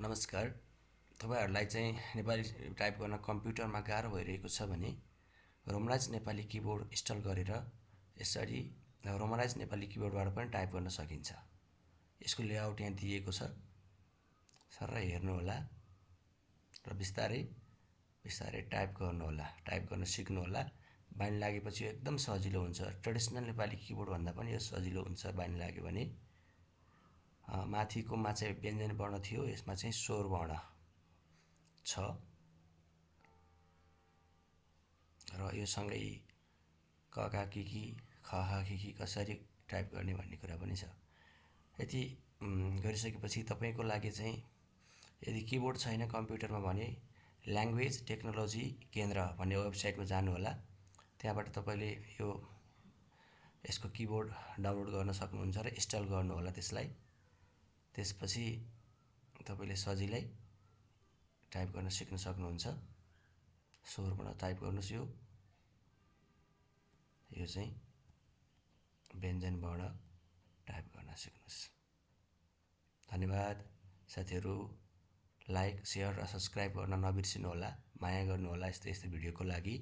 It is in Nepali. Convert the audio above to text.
नमस्कार। तपाईहरुलाई चाहिँ नेपाली टाइप गर्न कम्प्युटरमा गाह्रो भइरहेको छ भने रोमराज नेपाली किबोर्ड इन्स्टल गरेर यसरी रोमराज नेपाली किबोर्डबाट पनि टाइप गर्न सकिन्छ। यसको लेआउट यहाँ दिएको छ। सर हेर्नु होला र बिस्तारै बिस्तारै टाइप गर्नु होला, टाइप गर्न सिक्नु होला। बानी लागेपछि एकदम सजिलो हुन्छ। ट्रेडिसनल नेपाली किबोर्ड भन्दा पनि यो सजिलो हुन्छ बानी लाग्यो भने। माथिकोमा चाहिँ व्यञ्जन वर्ण थियो, यसमा चाहिँ स्वर वर्ण छ र यो सँगै क ख कि कसरी टाइप गर्ने भन्ने कुरा पनि छ। यति गरिसकेपछि तपाईको लागि चाहिँ यदि किबोर्ड छैन कम्प्युटरमा भने ल्याङ्ग्वेज टेक्नोलोजी केन्द्र भन्ने वेबसाइटमा जानु होला। त्यहाँबाट तपाईले यसको किबोर्ड डाउनलोड गर्न सक्नुहुन्छ र इन्स्टल गर्नु होला त्यसलाई। त्यसपछि तपाईले सजिलै टाइप गर्न सिक्न सक्नुहुन्छ। स्वरबाट टाइप गर्नुस्। यो चाहिँ व्यञ्जन वर्ण टाइप गर्न सिक्नुस्। धन्यवाद साथीहरु। लाइक, शेयर र सब्स्क्राइब गर्न नबिर्सिनु होला। माया गर्नु होला यस्तो भिडियोको लागि।